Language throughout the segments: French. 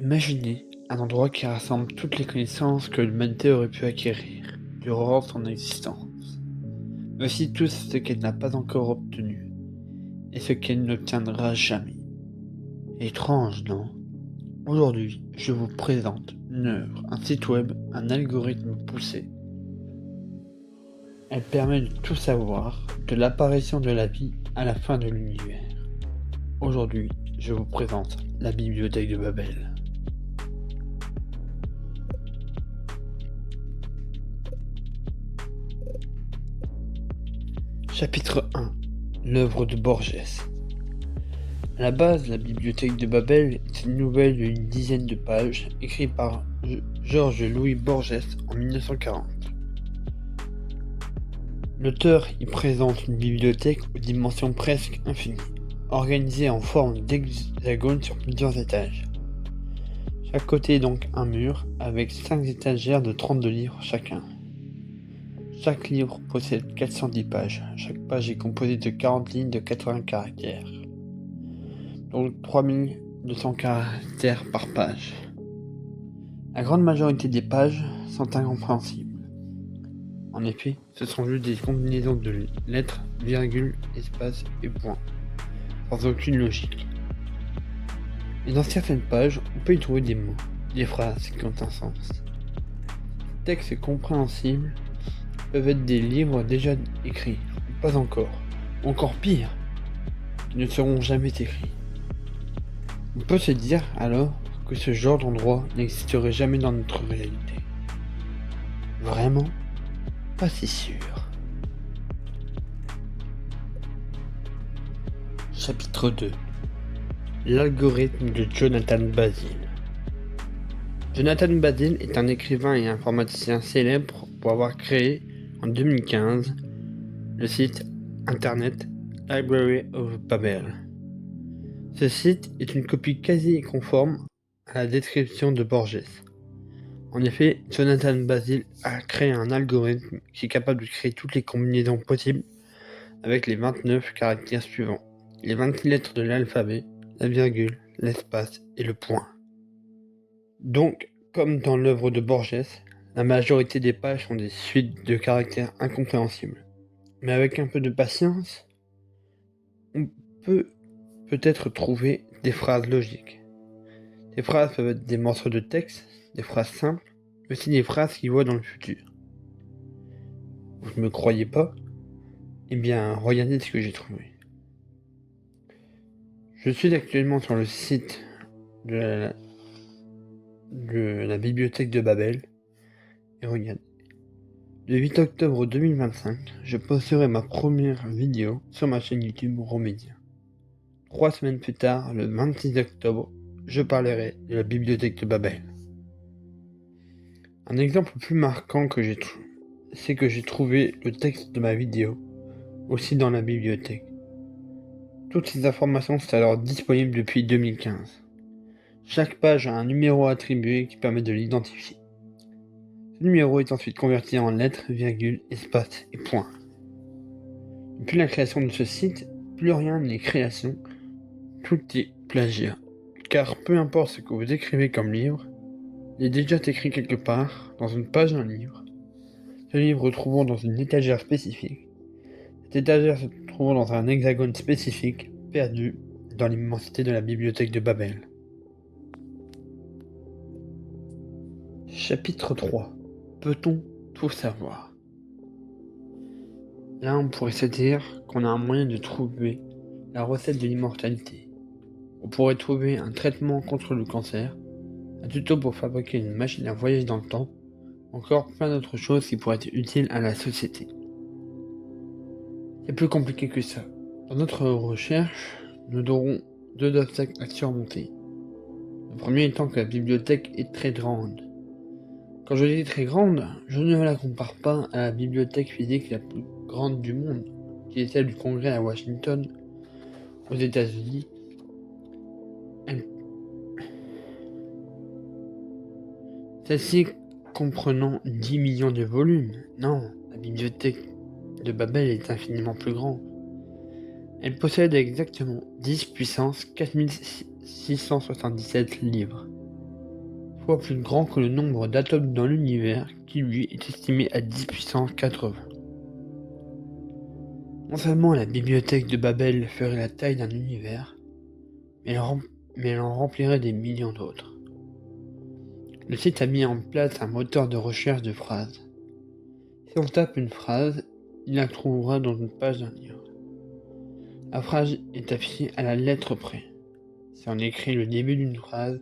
Imaginez un endroit qui rassemble toutes les connaissances que l'humanité aurait pu acquérir durant son existence. Mais aussi tout ce qu'elle n'a pas encore obtenu et ce qu'elle n'obtiendra jamais. Étrange, non? Aujourd'hui, je vous présente une œuvre, un site web, un algorithme poussé. Elle permet de tout savoir, de l'apparition de la vie à la fin de l'univers. Aujourd'hui, je vous présente la bibliothèque de Babel. Chapitre 1. L'œuvre de Borges. À la base, la bibliothèque de Babel est une nouvelle d'une dizaine de pages écrite par Georges Louis Borges en 1940. L'auteur y présente une bibliothèque aux dimensions presque infinies, organisée en forme d'hexagone sur plusieurs étages. Chaque côté est donc un mur avec 5 étagères de 32 livres chacun. Chaque livre possède 410 pages. Chaque page est composée de 40 lignes de 80 caractères. Donc 3200 caractères par page. La grande majorité des pages sont incompréhensibles. En effet, ce sont juste des combinaisons de lettres, virgules, espaces et points, sans aucune logique. Mais dans certaines pages, on peut y trouver des mots, des phrases qui ont un sens. Ces textes compréhensibles peuvent être des livres déjà écrits, ou pas encore, ou encore pire, qui ne seront jamais écrits. On peut se dire alors que ce genre d'endroit n'existerait jamais dans notre réalité. Vraiment? Pas si sûr. Chapitre 2. L'algorithme de Jonathan Basile. Jonathan Basile est un écrivain et informaticien célèbre pour avoir créé, en 2015, le site internet Library of Babel. Ce site est une copie quasi conforme à la description de Borges. En effet, Jonathan Basile a créé un algorithme qui est capable de créer toutes les combinaisons possibles avec les 29 caractères suivants, les 26 lettres de l'alphabet, la virgule, l'espace et le point. Donc, comme dans l'œuvre de Borges, la majorité des pages sont des suites de caractères incompréhensibles. Mais avec un peu de patience, on peut peut-être trouver des phrases logiques. Ces phrases peuvent être des morceaux de texte, des phrases simples, mais aussi des phrases qui voient dans le futur. Vous ne me croyez pas? Eh bien, regardez ce que j'ai trouvé. Je suis actuellement sur le site de la bibliothèque de Babel, et regardez. Le 8 octobre 2025, je posterai ma première vidéo sur ma chaîne YouTube Romédia. 3 semaines plus tard, le 26 octobre, je parlerai de la bibliothèque de Babel. Un exemple plus marquant c'est que j'ai trouvé le texte de ma vidéo aussi dans la bibliothèque. Toutes ces informations sont alors disponibles depuis 2015. Chaque page a un numéro attribué qui permet de l'identifier. Ce numéro est ensuite converti en lettres, virgules, espaces et points. Depuis la création de ce site, plus rien n'est création, tout est plagiat. Car peu importe ce que vous écrivez comme livre, il est déjà écrit quelque part, dans une page d'un livre. Ce livre trouvant dans une étagère spécifique. Cette étagère se trouvant dans un hexagone spécifique, perdu dans l'immensité de la bibliothèque de Babel. Chapitre 3. Peut-on tout savoir? Là, on pourrait se dire qu'on a un moyen de trouver la recette de l'immortalité. On pourrait trouver un traitement contre le cancer, un tuto pour fabriquer une machine à voyager dans le temps, encore plein d'autres choses qui pourraient être utiles à la société. C'est plus compliqué que ça. Dans notre recherche, nous aurons 2 obstacles à surmonter. Le premier étant que la bibliothèque est très grande. Quand je dis très grande, je ne la compare pas à la bibliothèque physique la plus grande du monde, qui est celle du Congrès à Washington, aux États-Unis. Celle-ci comprenant 10 millions de volumes. Non, la bibliothèque de Babel est infiniment plus grande. Elle possède exactement 10 puissance 4677 livres. fois plus grand que le nombre d'atomes dans l'univers, qui lui est estimé à 10 puissance 80. Non seulement la bibliothèque de Babel ferait la taille d'un univers, mais elle en remplirait des millions d'autres. Le site a mis en place un moteur de recherche de phrases. Si on tape une phrase, il la trouvera dans une page d'un livre. La phrase est affichée à la lettre près. Si on écrit le début d'une phrase,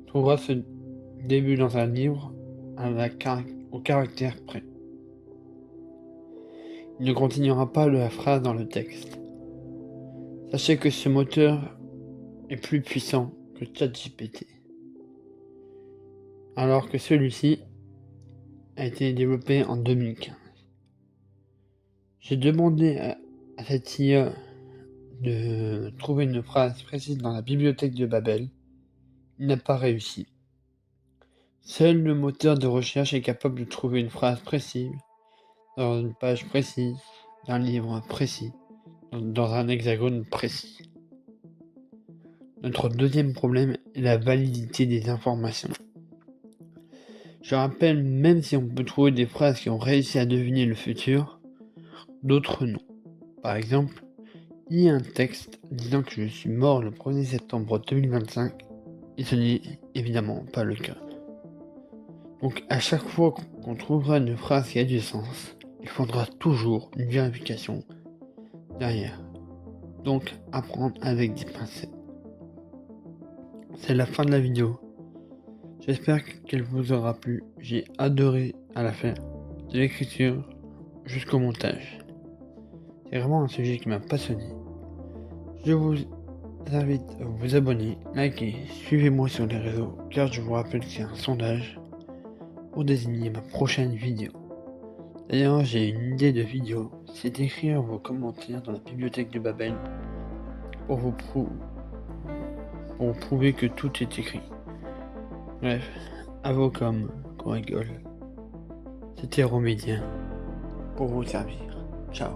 on trouvera ce début dans un livre au caractère près. Il ne continuera pas la phrase dans le texte. Sachez que ce moteur est plus puissant que ChatGPT, alors que celui-ci a été développé en 2015. J'ai demandé à cette IA de trouver une phrase précise dans la bibliothèque de Babel. Il n'a pas réussi. Seul le moteur de recherche est capable de trouver une phrase précise, dans une page précise, d'un livre précis, dans un hexagone précis. Notre deuxième problème est la validité des informations. Je rappelle, même si on peut trouver des phrases qui ont réussi à deviner le futur, d'autres non. Par exemple, il y a un texte disant que je suis mort le 1er septembre 2025, et ce n'est évidemment pas le cas. Donc à chaque fois qu'on trouvera une phrase qui a du sens, il faudra toujours une vérification derrière. Donc apprendre avec des pincettes. C'est la fin de la vidéo. J'espère qu'elle vous aura plu. J'ai adoré à la fin, de l'écriture jusqu'au montage. C'est vraiment un sujet qui m'a passionné. Je vous invite à vous abonner, liker, suivez-moi sur les réseaux, car je vous rappelle que c'est un sondage pour désigner ma prochaine vidéo. D'ailleurs, j'ai une idée de vidéo, c'est d'écrire vos commentaires dans la bibliothèque de Babel pour vous prouver que tout est écrit. Bref, à vos comme qu'on rigole. C'était Romédien pour vous servir. Ciao.